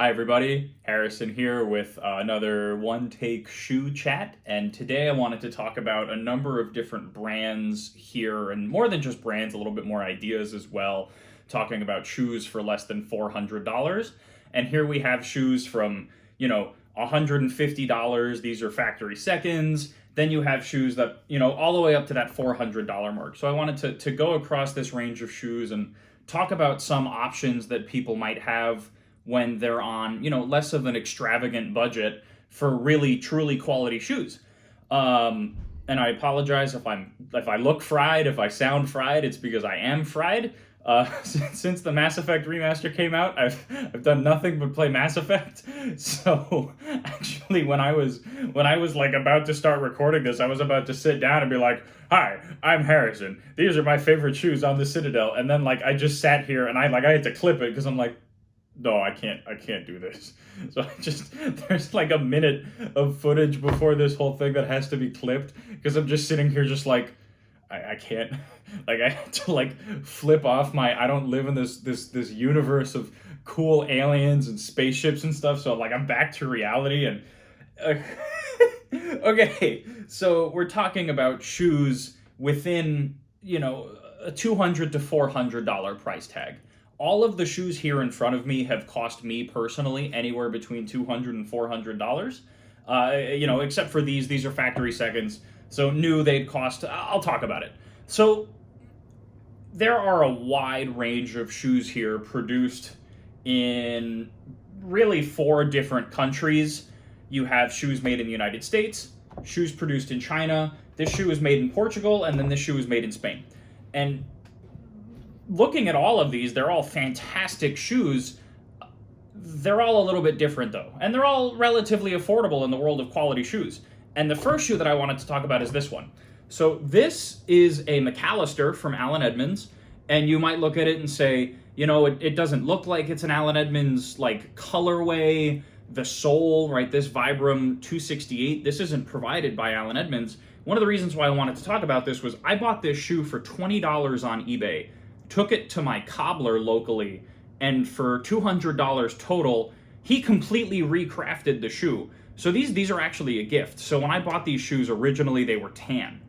Hi everybody, Harrison here with another one take shoe chat, and today I wanted to talk about a number of different brands here, and more than just brands, a little bit more ideas as well, talking about shoes for less than $400. And here we have shoes from, $150, these are factory seconds. Then you have shoes that, all the way up to that $400 mark. So I wanted to go across this range of shoes and talk about some options that people might have when they're on, less of an extravagant budget for really truly quality shoes. And I apologize if I look fried, if I sound fried, it's because I am fried. Since the Mass Effect remaster came out, I've done nothing but play Mass Effect. So actually, when I was like about to start recording this, I was about to sit down and be like, "Hi, I'm Harrison. These are my favorite shoes on the Citadel." And then I just sat here and I had to clip it because I'm like, no, I can't do this. So there's a minute of footage before this whole thing that has to be clipped because I'm just sitting here just I can't, I had to flip off I don't live in this universe of cool aliens and spaceships and stuff. So I'm back to reality and, okay. So we're talking about shoes within, a $200 to $400 price tag. All of the shoes here in front of me have cost me personally anywhere between $200 and $400. Except for these are factory seconds. So new, they'd cost, I'll talk about it. So there are a wide range of shoes here produced in really 4 different countries. You have shoes made in the United States, shoes produced in China, this shoe is made in Portugal, and then this shoe is made in Spain. And looking at all of these, they're all fantastic shoes. They're all a little bit different though, and they're all relatively affordable in the world of quality shoes. And the first shoe that I wanted to talk about is this one. So this is a Mcallister from Allen Edmonds, and you might look at it and say, it doesn't look like it's an Allen Edmonds colorway. The sole, right, this Vibram 268, this isn't provided by Allen Edmonds. One of the reasons why I wanted to talk about this was I bought this shoe for $20 on eBay, took it to my cobbler locally, and for $200 total, he completely recrafted the shoe. So these are actually a gift. So when I bought these shoes, originally they were tan.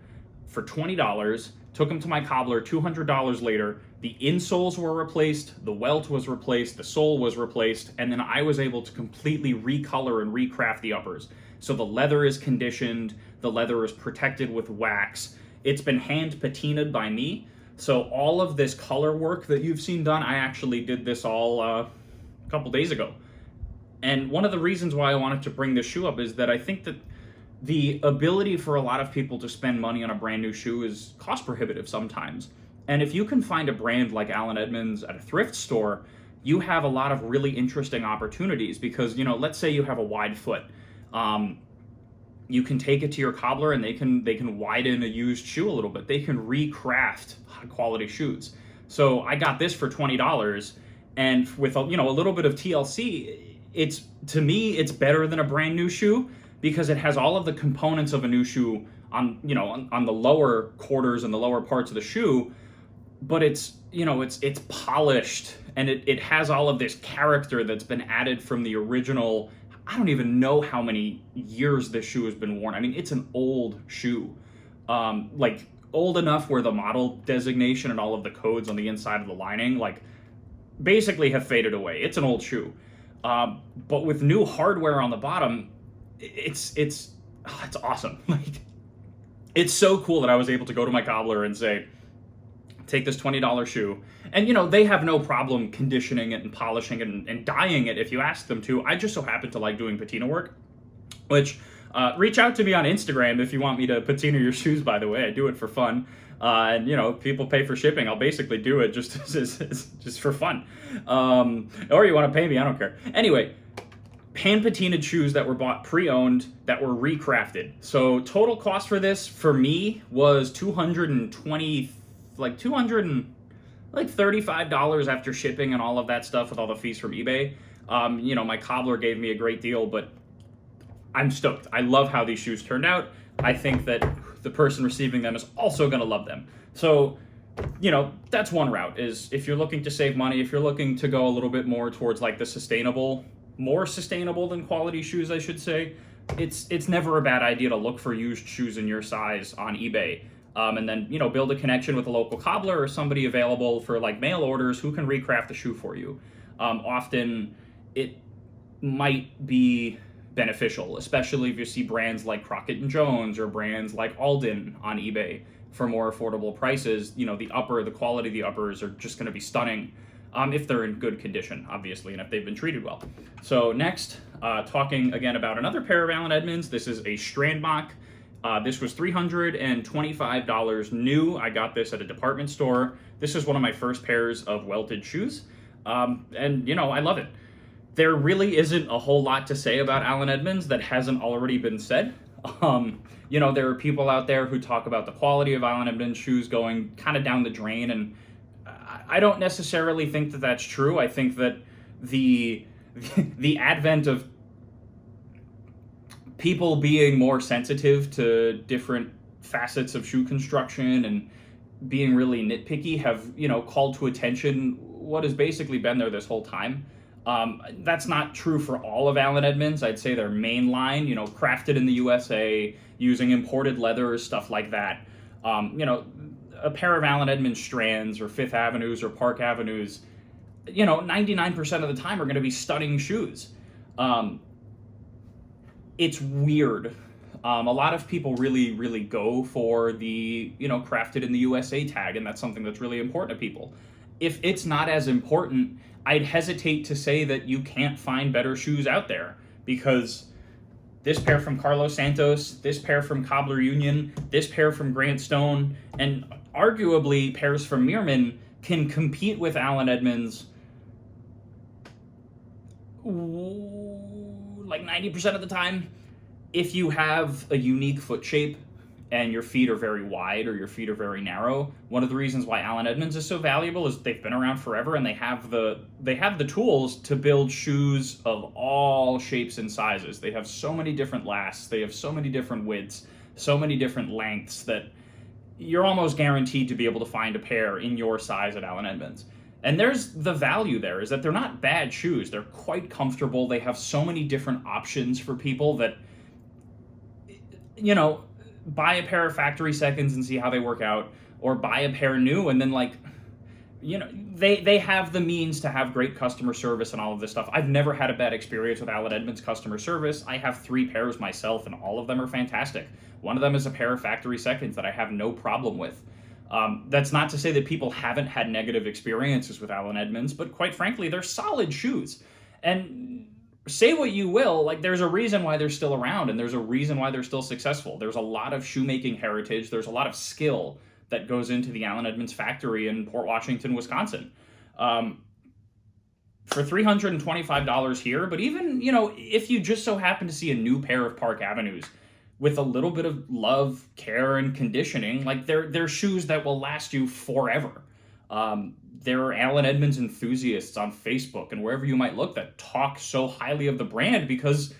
For $20, took them to my cobbler, $200 later, the insoles were replaced, the welt was replaced, the sole was replaced, and then I was able to completely recolor and recraft the uppers. So the leather is conditioned, the leather is protected with wax. It's been hand patinaed by me. So all of this color work that you've seen done, I actually did this all a couple days ago. And one of the reasons why I wanted to bring this shoe up is that I think that the ability for a lot of people to spend money on a brand new shoe is cost prohibitive sometimes. And if you can find a brand like Allen Edmonds at a thrift store, you have a lot of really interesting opportunities because, let's say you have a wide foot. You can take it to your cobbler and they can widen a used shoe a little bit. They can recraft high quality shoes. So I got this for $20, and with a little bit of TLC, to me it's better than a brand new shoe because it has all of the components of a new shoe on the lower quarters and the lower parts of the shoe, but it's polished and it has all of this character that's been added from the original. I don't even know how many years this shoe has been worn. I mean, it's an old shoe. Old enough where the model designation and all of the codes on the inside of the lining, basically have faded away. It's an old shoe. But with new hardware on the bottom, it's awesome. It's so cool that I was able to go to my cobbler and say, take this $20 shoe. And, they have no problem conditioning it and polishing it and dyeing it if you ask them to. I just so happen to like doing patina work, which, reach out to me on Instagram if you want me to patina your shoes, by the way. I do it for fun. And, people pay for shipping. I'll basically do it just for fun. Or you want to pay me, I don't care. Anyway, hand patinaed shoes that were bought pre-owned that were recrafted. So total cost for this, for me, was $235 after shipping and all of that stuff with all the fees from eBay. My cobbler gave me a great deal, but I'm stoked. I love how these shoes turned out. I think that the person receiving them is also going to love them. So, that's one route, is if you're looking to save money, if you're looking to go a little bit more towards the sustainable more sustainable than quality shoes, I should say, it's never a bad idea to look for used shoes in your size on eBay. And then, build a connection with a local cobbler or somebody available for like mail orders who can recraft the shoe for you. Often it might be beneficial, especially if you see brands like Crockett and Jones or brands like Alden on eBay for more affordable prices. The quality of the uppers are just going to be stunning, if they're in good condition, obviously, and if they've been treated well. So next, talking again about another pair of Allen Edmonds. This is a Strandmok. This was $325 new. I got this at a department store. This is one of my first pairs of welted shoes, and I love it. There really isn't a whole lot to say about Allen Edmonds that hasn't already been said. There are people out there who talk about the quality of Allen Edmonds shoes going kind of down the drain, and I don't necessarily think that that's true. I think that the advent of people being more sensitive to different facets of shoe construction and being really nitpicky have, called to attention what has basically been there this whole time. That's not true for all of Allen Edmonds. I'd say their main line, crafted in the USA, using imported leathers, stuff like that. A pair of Allen Edmonds Strands or Fifth Avenues or Park Avenues, 99% of the time are going to be stunning shoes. It's weird. A lot of people really, really go for the, crafted in the USA tag, and that's something that's really important to people. If it's not as important, I'd hesitate to say that you can't find better shoes out there, because this pair from Carlos Santos, this pair from Cobbler Union, this pair from Grant Stone, and arguably pairs from Mirman can compete with Allen Edmonds like 90% of the time. If you have a unique foot shape and your feet are very wide or your feet are very narrow, one of the reasons why Allen Edmonds is so valuable is they've been around forever, and they have the tools to build shoes of all shapes and sizes. They have so many different lasts, they have so many different widths, so many different lengths, that you're almost guaranteed to be able to find a pair in your size at Allen Edmonds. And there's the value there, is that they're not bad shoes. They're quite comfortable. They have so many different options for people that, buy a pair of factory seconds and see how they work out, or buy a pair new and then they have the means to have great customer service and all of this stuff. I've never had a bad experience with Allen Edmonds customer service. I have 3 pairs myself, and all of them are fantastic. One of them is a pair of factory seconds that I have no problem with. That's not to say that people haven't had negative experiences with Allen Edmonds, but quite frankly, they're solid shoes. And say what you will, there's a reason why they're still around, and there's a reason why they're still successful. There's a lot of shoemaking heritage. There's a lot of skill that goes into the Allen Edmonds factory in Port Washington, Wisconsin. For $325 here, but even, if you just so happen to see a new pair of Park Avenues with a little bit of love, care, and conditioning, they're shoes that will last you forever. There are Allen Edmonds enthusiasts on Facebook and wherever you might look that talk so highly of the brand because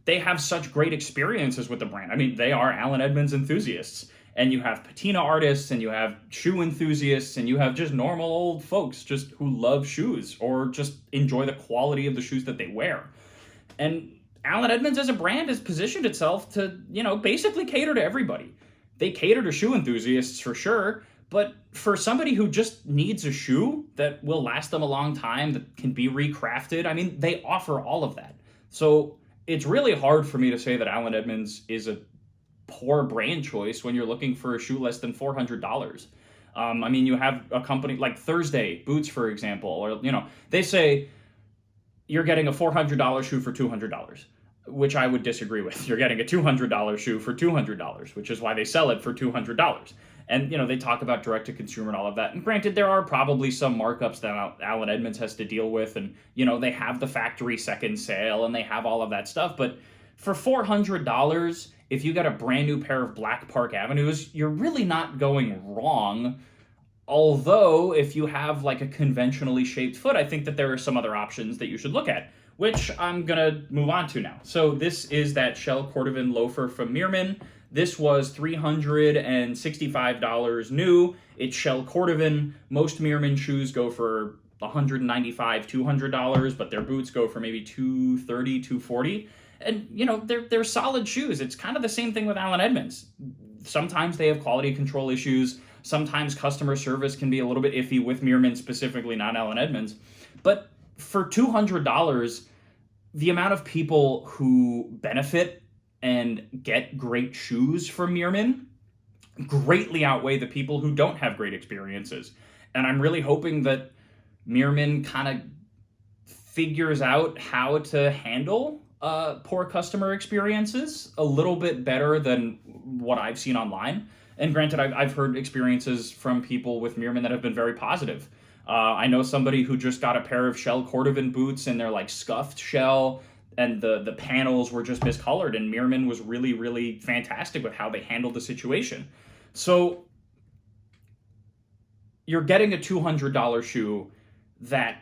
they have such great experiences with the brand. I mean, they are Allen Edmonds enthusiasts. And you have patina artists, and you have shoe enthusiasts, and you have just normal old folks just who love shoes or just enjoy the quality of the shoes that they wear. And Allen Edmonds as a brand has positioned itself to, basically cater to everybody. They cater to shoe enthusiasts for sure, but for somebody who just needs a shoe that will last them a long time, that can be recrafted, I mean, they offer all of that. So it's really hard for me to say that Allen Edmonds is a poor brand choice when you're looking for a shoe less than $400. I mean, you have a company like Thursday Boots, for example, or, they say you're getting a $400 shoe for $200, which I would disagree with. You're getting a $200 shoe for $200, which is why they sell it for $200. And, they talk about direct-to-consumer and all of that. And granted, there are probably some markups that Allen Edmonds has to deal with. And, they have the factory second sale and they have all of that stuff. But for $400, if you got a brand new pair of black Park Avenues, you're really not going wrong. Although, if you have a conventionally shaped foot, I think that there are some other options that you should look at, which I'm going to move on to now. So this is that shell Cordovan loafer from Mirman. This was $365 new. It's shell Cordovan. Most Mirman shoes go for $195, $200, but their boots go for maybe $230, $240. And, you know, they're solid shoes. It's kind of the same thing with Allen Edmonds. Sometimes they have quality control issues. Sometimes customer service can be a little bit iffy with Mirman specifically, not Allen Edmonds. But for $200, the amount of people who benefit and get great shoes from Mirman greatly outweigh the people who don't have great experiences. And I'm really hoping that Mirman kind of figures out how to handle poor customer experiences a little bit better than what I've seen online. And granted, I've heard experiences from people with Mirman that have been very positive. I know somebody who just got a pair of shell Cordovan boots and they're like scuffed shell, and the panels were just miscolored, and Mirman was really, really fantastic with how they handled the situation. So you're getting a $200 shoe that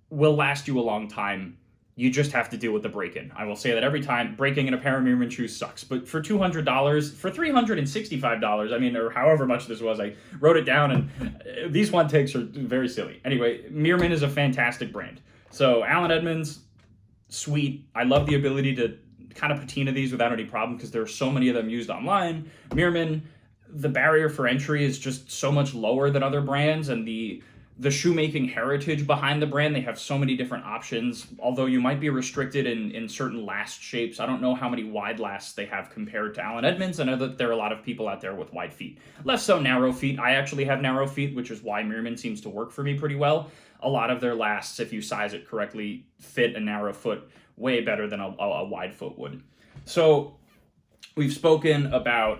will last you a long time. You just have to deal with the break-in. I will say that every time. Breaking in a pair of Mirman shoes sucks. But for $200, for $365, I mean, or however much this was, I wrote it down, and these one takes are very silly. Anyway, Mirman is a fantastic brand. So Allen Edmonds, sweet. I love the ability to kind of patina these without any problem because there are so many of them used online. Mirman, the barrier for entry is just so much lower than other brands, and the shoemaking heritage behind the brand, they have so many different options, although you might be restricted in certain last shapes. I don't know how many wide lasts they have compared to Allen Edmonds. I know that there are a lot of people out there with wide feet. Less so narrow feet. I actually have narrow feet, which is why Mirman seems to work for me pretty well. A lot of their lasts, if you size it correctly, fit a narrow foot way better than a wide foot would. So we've spoken about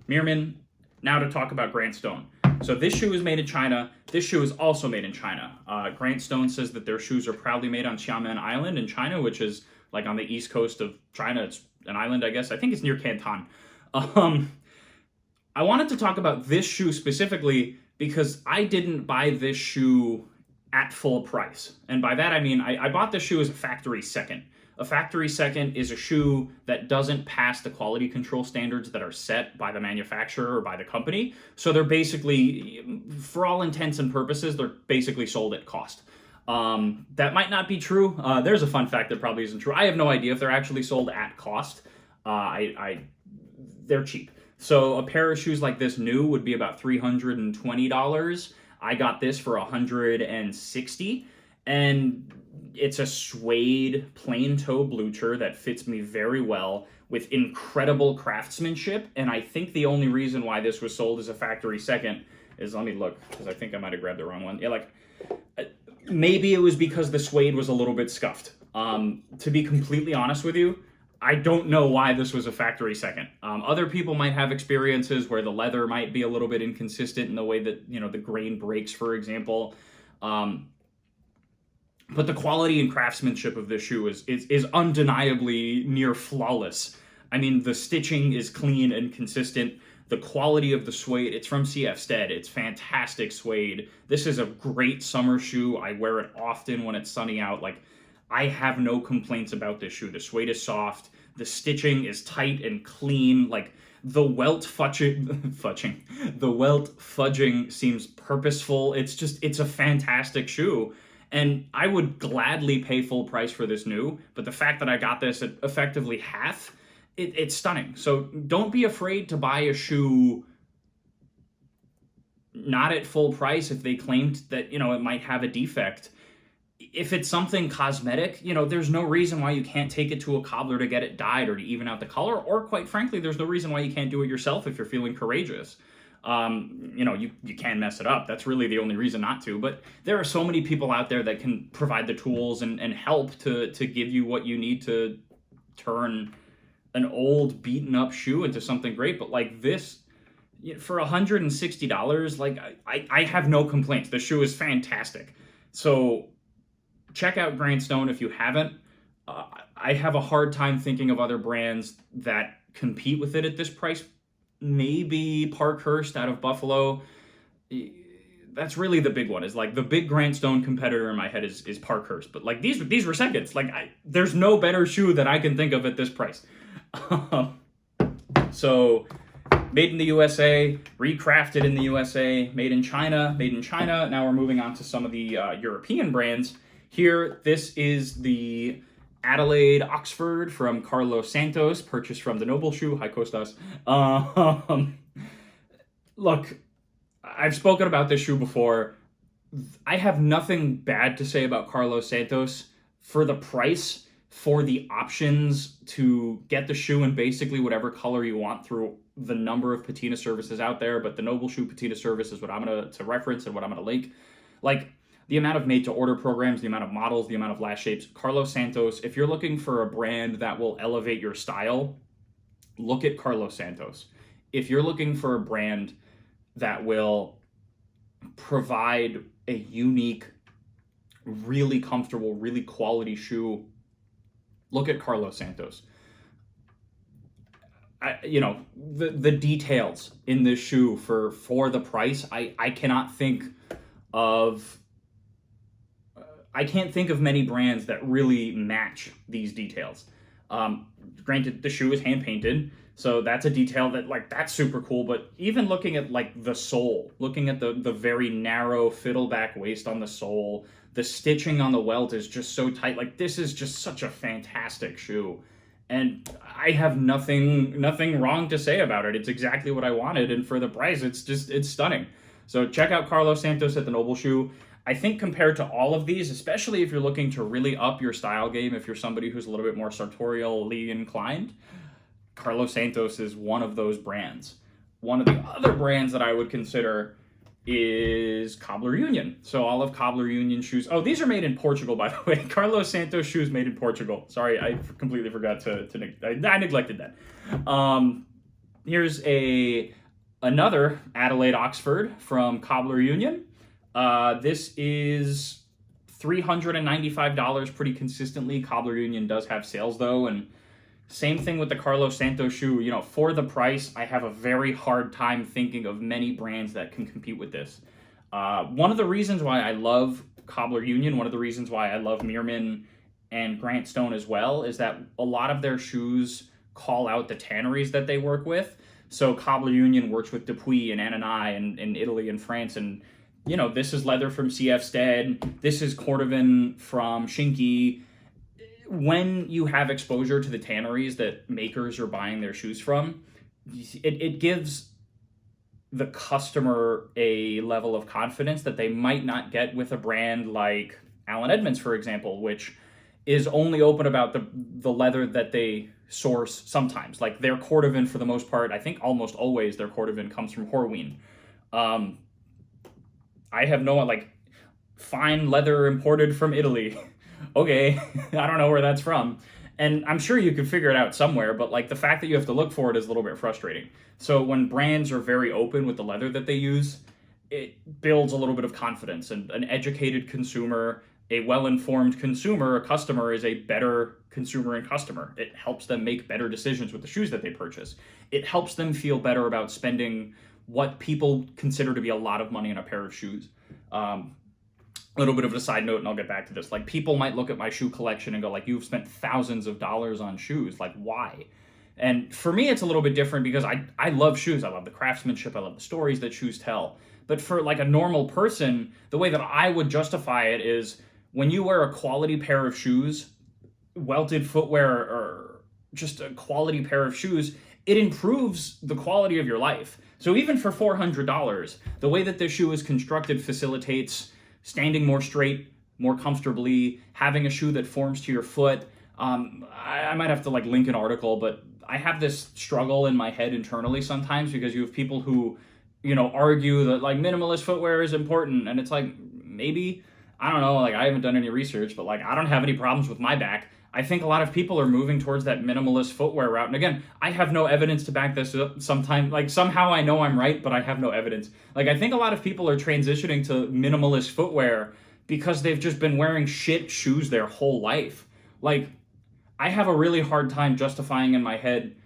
Mirman. Now to talk about Grant Stone. So this shoe is made in China. This shoe is also made in China. Grant Stone says that their shoes are proudly made on Xiamen Island in China, which is like on the east coast of China. It's an island, I guess. I think it's near Canton. I wanted to talk about this shoe specifically because I didn't buy this shoe at full price. And by that, I mean, I bought this shoe as a factory second. A factory second is a shoe that doesn't pass the quality control standards that are set by the manufacturer or by the company. So they're basically, for all intents and purposes, they're basically sold at cost. That might not be true. There's a fun fact that probably isn't true. I have no idea if they're actually sold at cost. They're cheap. So a pair of shoes like this new would be about $320. I got this for $160, and it's a suede plain toe blucher that fits me very well with incredible craftsmanship. And I think the only reason why this was sold as a factory second is, let me look, because I think I might have grabbed the wrong one. Yeah, like maybe it was because the suede was a little bit scuffed. To be completely honest with you, I don't know why this was a factory second. Other people might have experiences where the leather might be a little bit inconsistent in the way that, you know, the grain breaks, for example. But the quality and craftsmanship of this shoe is undeniably near flawless. I mean, the stitching is clean and consistent. The quality of the suede, it's from CF Stead. It's fantastic suede. This is a great summer shoe. I wear it often when it's sunny out. Like, I have no complaints about this shoe. The suede is soft. The stitching is tight and clean. Like, the welt fudging seems purposeful. It's a fantastic shoe. And I would gladly pay full price for this new, but the fact that I got this at effectively half, it's stunning. So don't be afraid to buy a shoe not at full price if they claimed that, you know, it might have a defect. If it's something cosmetic, you know, there's no reason why you can't take it to a cobbler to get it dyed or to even out the color, or quite frankly, there's no reason why you can't do it yourself if you're feeling courageous. You know, you can mess it up. That's really the only reason not to. But there are so many people out there that can provide the tools and help to give you what you need to turn an old, beaten up shoe into something great. But like this, for $160, like I have no complaints. The shoe is fantastic. So check out Grant Stone if you haven't. I have a hard time thinking of other brands that compete with it at this price. Maybe Parkhurst out of Buffalo. That's really the big one. Is like the big Grant Stone competitor in my head is Parkhurst. But like these were seconds. Like there's no better shoe that I can think of at this price. So made in the USA, recrafted in the USA, made in China, made in China. Now we're moving on to some of the European brands. Here, this is the Adelaide Oxford from Carlos Santos, purchased from the Noble Shoe. Hi, Costas. Look, I've spoken about this shoe before. I have nothing bad to say about Carlos Santos for the price, for the options to get the shoe in basically whatever color you want through the number of patina services out there. But the Noble Shoe patina service is what I'm going to reference and what I'm going to link. Like, the amount of made-to-order programs, the amount of models, the amount of last shapes. Carlos Santos, if you're looking for a brand that will elevate your style, look at Carlos Santos. If you're looking for a brand that will provide a unique, really comfortable, really quality shoe, look at Carlos Santos. The details in this shoe for the price, I cannot think of... I can't think of many brands that really match these details. Granted, the shoe is hand painted, so that's a detail that, like, that's super cool. But even looking at, like, the sole, looking at the very narrow fiddleback waist on the sole, the stitching on the welt is just so tight. Like, this is just such a fantastic shoe. And I have nothing wrong to say about it. It's exactly what I wanted, and for the price, it's stunning. So check out Carlos Santos at the Noble Shoe. I think compared to all of these, especially if you're looking to really up your style game, if you're somebody who's a little bit more sartorially inclined, Carlos Santos is one of those brands. One of the other brands that I would consider is Cobbler Union. So all of Cobbler Union shoes. Oh, these are made in Portugal, by the way. Carlos Santos shoes made in Portugal. Sorry, I completely forgot to I neglected that. Here's another Adelaide Oxford from Cobbler Union. This is $395 pretty consistently. Cobbler Union does have sales, though, and same thing with the Carlos Santos shoe. You know, for the price, I have a very hard time thinking of many brands that can compete with this. One of the reasons why I love Cobbler Union, one of the reasons why I love Mirman and Grant Stone as well, is that a lot of their shoes call out the tanneries that they work with. So Cobbler Union works with Dupuis and Anani in Italy and France, and you know, this is leather from CF Stead. This is Cordovan from Shinky. When you have exposure to the tanneries that makers are buying their shoes from, it gives the customer a level of confidence that they might not get with a brand like Allen Edmonds, for example, which is only open about the leather that they source sometimes. Like, their Cordovan, for the most part, I think almost always their Cordovan comes from Horween. I have no, like, fine leather imported from Italy. Okay, I don't know where that's from. And I'm sure you could figure it out somewhere, but, like, the fact that you have to look for it is a little bit frustrating. So when brands are very open with the leather that they use, it builds a little bit of confidence. And an educated consumer, a well-informed consumer, a customer, is a better consumer and customer. It helps them make better decisions with the shoes that they purchase. It helps them feel better about spending what people consider to be a lot of money on a pair of shoes. A little bit of a side note, and I'll get back to this. Like, people might look at my shoe collection and go, like, you've spent thousands of dollars on shoes. Like, why? And for me, it's a little bit different because I love shoes. I love the craftsmanship. I love the stories that shoes tell. But for, like, a normal person, the way that I would justify it is when you wear a quality pair of shoes, welted footwear, or just a quality pair of shoes, it improves the quality of your life. So even for $400, the way that this shoe is constructed facilitates standing more straight, more comfortably, having a shoe that forms to your foot. I might have to, like, link an article, but I have this struggle in my head internally sometimes because you have people who, you know, argue that, like, minimalist footwear is important, and it's like, maybe, I don't know, like, I haven't done any research, but, like, I don't have any problems with my back. I think a lot of people are moving towards that minimalist footwear route. And again, I have no evidence to back this up. Sometimes, like, somehow I know I'm right, but I have no evidence. Like, I think a lot of people are transitioning to minimalist footwear because they've just been wearing shit shoes their whole life. Like, I have a really hard time justifying in my head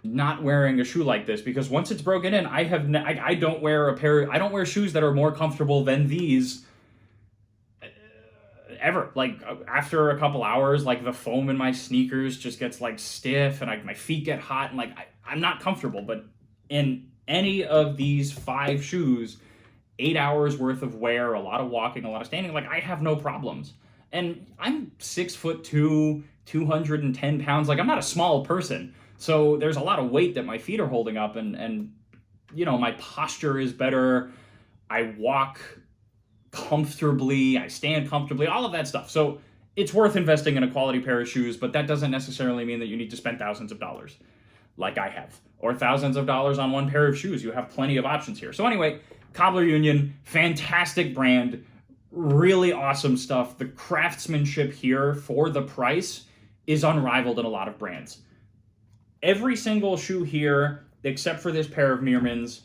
not wearing a shoe like this, because once it's broken in, I don't wear shoes that are more comfortable than these ever. Like, after a couple hours, like, the foam in my sneakers just gets, like, stiff, and my feet get hot, and, like, I'm not comfortable. But in any of these 5 shoes, 8 hours worth of wear, a lot of walking, a lot of standing, like I have no problems. And I'm 6'2", 210 pounds. Like I'm not a small person. So there's a lot of weight that my feet are holding up, and my posture is better. I walk comfortably, I stand comfortably, all of that stuff. So it's worth investing in a quality pair of shoes, but that doesn't necessarily mean that you need to spend thousands of dollars like I have, or thousands of dollars on one pair of shoes. You have plenty of options here. So anyway, Cobbler Union, fantastic brand, really awesome stuff. The craftsmanship here for the price is unrivaled in a lot of brands. Every single shoe here, except for this pair of Mirmans,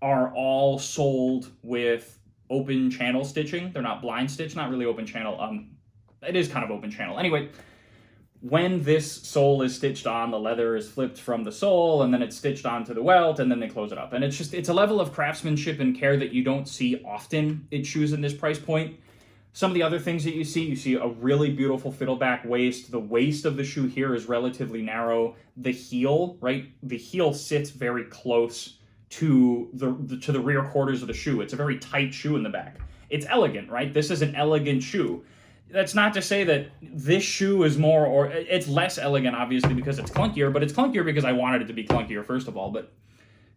are all sold with open channel stitching. They're not blind stitch, not really open channel. It is kind of open channel. Anyway, when this sole is stitched on, the leather is flipped from the sole, and then it's stitched onto the welt, and then they close it up. And it's a level of craftsmanship and care that you don't see often in shoes in this price point. Some of the other things that you see a really beautiful fiddleback waist. The waist of the shoe here is relatively narrow. The heel, right? The heel sits very close to the rear quarters of the shoe. It's a very tight shoe in the back. It's elegant, right? This is an elegant shoe. That's not to say that this shoe is more, or it's less elegant, obviously, because it's clunkier, but it's clunkier because I wanted it to be clunkier, first of all. But,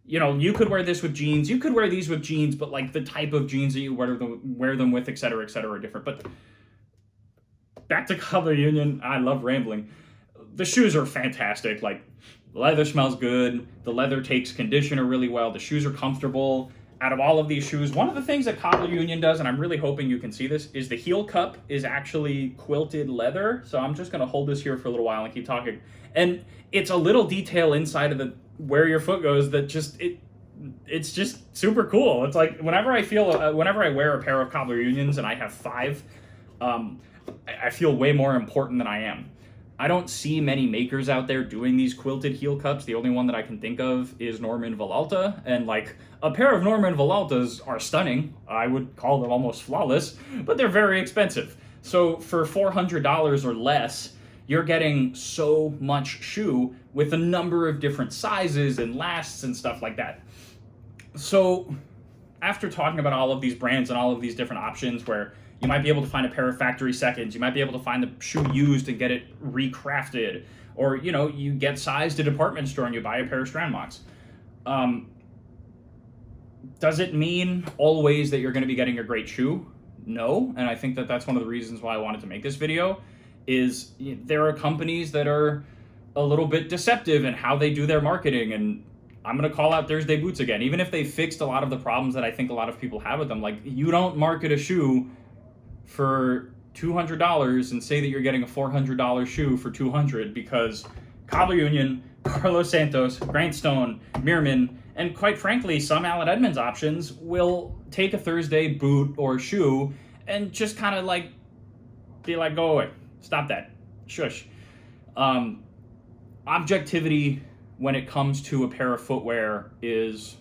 you could wear this with jeans. You could wear these with jeans, but, like, the type of jeans that you wear them with, et cetera, are different. But back to Cobbler Union. I love rambling. The shoes are fantastic. Like, the leather smells good. The leather takes conditioner really well. The shoes are comfortable. Out of all of these shoes, one of the things that Cobbler Union does, and I'm really hoping you can see this, is the heel cup is actually quilted leather. So I'm just going to hold this here for a little while and keep talking. And it's a little detail inside of where your foot goes that it's just super cool. It's like whenever I wear a pair of Cobbler Unions, and I have 5, I feel way more important than I am. I don't see many makers out there doing these quilted heel cups. The only one that I can think of is Norman Villalta, and like a pair of Norman Villaltas are stunning. I would call them almost flawless, but they're very expensive. So for $400 or less, you're getting so much shoe with a number of different sizes and lasts and stuff like that. So after talking about all of these brands and all of these different options where you might be able to find a pair of factory seconds, you might be able to find the shoe used and get it recrafted, or, you get sized at a department store and you buy a pair of Strandmoks. Does it mean always that you're going to be getting a great shoe? No, and I think that that's one of the reasons why I wanted to make this video, is there are companies that are a little bit deceptive in how they do their marketing, and I'm going to call out Thursday Boots again. Even if they fixed a lot of the problems that I think a lot of people have with them, like, you don't market a shoe for $200 and say that you're getting a $400 shoe for $200, because Cobbler Union, Carlos Santos, Grant Stone, Mirman, and quite frankly, some Allen Edmonds options will take a Thursday boot or shoe and just kind of like be like, go away, stop that, shush. Objectivity when it comes to a pair of footwear is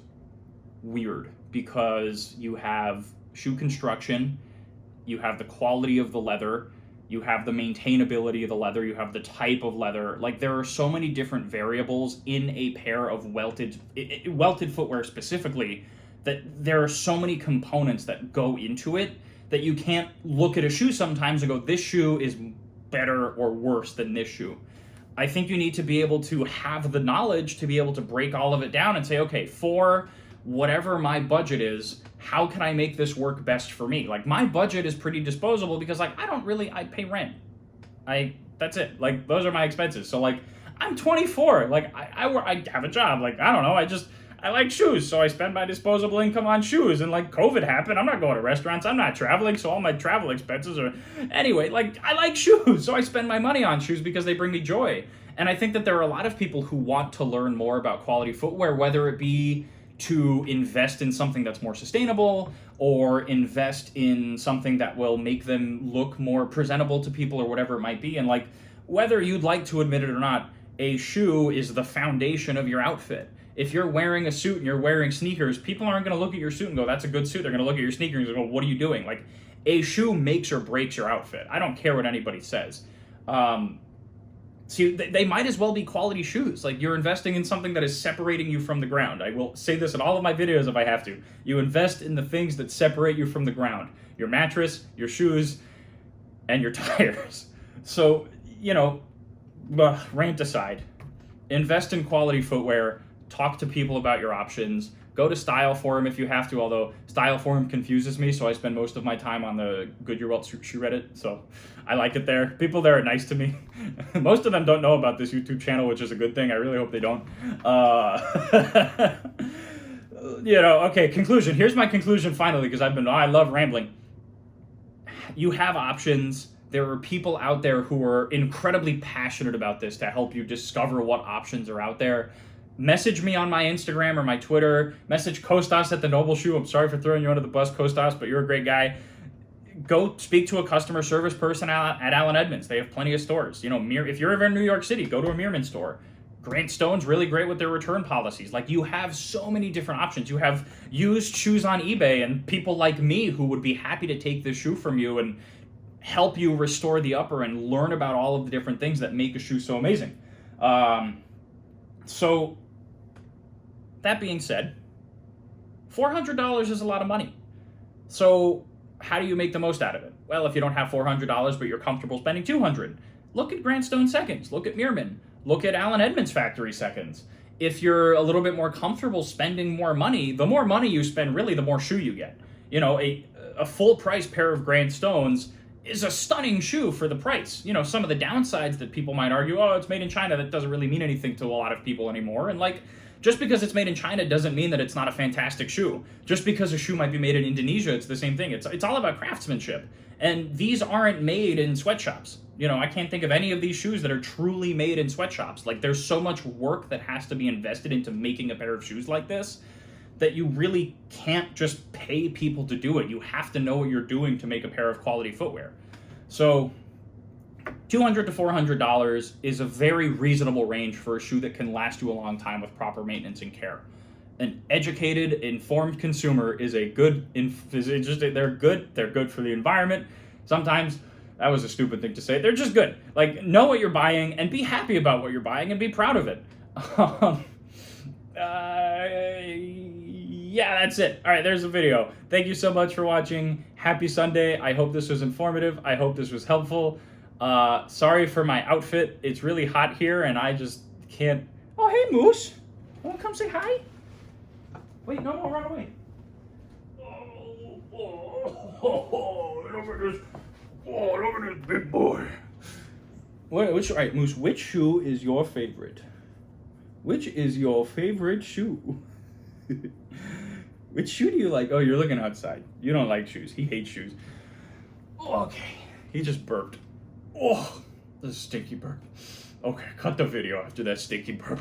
weird, because you have shoe construction, you have the quality of the leather, you have the maintainability of the leather, you have the type of leather. Like, there are so many different variables in a pair of welted footwear specifically, that there are so many components that go into it that you can't look at a shoe sometimes and go, this shoe is better or worse than this shoe. I think you need to be able to have the knowledge to be able to break all of it down and say, okay, for whatever my budget is, how can I make this work best for me? Like, my budget is pretty disposable because, like, I pay rent. That's it. Like, those are my expenses. So, like, I'm 24. Like, I have a job. Like, I don't know. I like shoes, so I spend my disposable income on shoes. And, like, COVID happened. I'm not going to restaurants. I'm not traveling, so all my travel expenses are... Anyway, like, I like shoes, so I spend my money on shoes because they bring me joy. And I think that there are a lot of people who want to learn more about quality footwear, whether it be to invest in something that's more sustainable, or invest in something that will make them look more presentable to people, or whatever it might be. And, like, whether you'd like to admit it or not, a shoe is the foundation of your outfit. If you're wearing a suit and you're wearing sneakers, people aren't going to look at your suit and go, that's a good suit. They're going to look at your sneakers and go, what are you doing? Like, a shoe makes or breaks your outfit. I don't care what anybody says. See, they might as well be quality shoes. Like, you're investing in something that is separating you from the ground. I will say this in all of my videos if I have to. You invest in the things that separate you from the ground. Your mattress, your shoes, and your tires. So, rant aside, invest in quality footwear, talk to people about your options, go to Style Forum if you have to, although Style Forum confuses me, so I spend most of my time on the Goodyear Welt shoe Reddit, so I like it there. People there are nice to me. Most of them don't know about this YouTube channel, which is a good thing. I really hope they don't. Okay, conclusion. Here's my conclusion finally, because I love rambling. You have options. There are people out there who are incredibly passionate about this to help you discover what options are out there. Message me on my Instagram or my Twitter. Message Kostas at the Noble Shoe. I'm sorry for throwing you under the bus, Kostas, but you're a great guy. Go speak to a customer service person at Allen Edmonds. They have plenty of stores. If you're ever in New York City, go to a Mirman store. Grant Stone's really great with their return policies. Like, you have so many different options. You have used shoes on eBay and people like me who would be happy to take this shoe from you and help you restore the upper and learn about all of the different things that make a shoe so amazing. So, that being said, $400 is a lot of money. So, how do you make the most out of it? Well, if you don't have $400 but you're comfortable spending $200, look at Grant Stone seconds. Look at Mirman. Look at Allen Edmonds factory seconds. If you're a little bit more comfortable spending more money, the more money you spend, really, the more shoe you get. A full price pair of Grant Stones is a stunning shoe for the price. Some of the downsides that people might argue, it's made in China, that doesn't really mean anything to a lot of people anymore. And just because it's made in China doesn't mean that it's not a fantastic shoe. Just because a shoe might be made in Indonesia, it's the same thing. It's all about craftsmanship. And these aren't made in sweatshops. I can't think of any of these shoes that are truly made in sweatshops. There's so much work that has to be invested into making a pair of shoes like this that you really can't just pay people to do it. You have to know what you're doing to make a pair of quality footwear. So $200 to $400 is a very reasonable range for a shoe that can last you a long time with proper maintenance and care. An educated, informed consumer is a good. They're good. They're good for the environment. Sometimes that was a stupid thing to say. They're just good. Know what you're buying and be happy about what you're buying and be proud of it. Yeah, that's it. All right, there's the video. Thank you so much for watching. Happy Sunday. I hope this was informative. I hope this was helpful. Sorry for my outfit. It's really hot here, and I just can't. Oh, hey, Moose. Want to come say hi? Wait, no, run away. Look at this. Oh, look at this big boy. All right, Moose, which shoe is your favorite? Which is your favorite shoe? Which shoe do you like? Oh, you're looking outside. You don't like shoes. He hates shoes. Okay, he just burped. Oh, this is a stinky burp. Okay, cut the video after that stinky burp.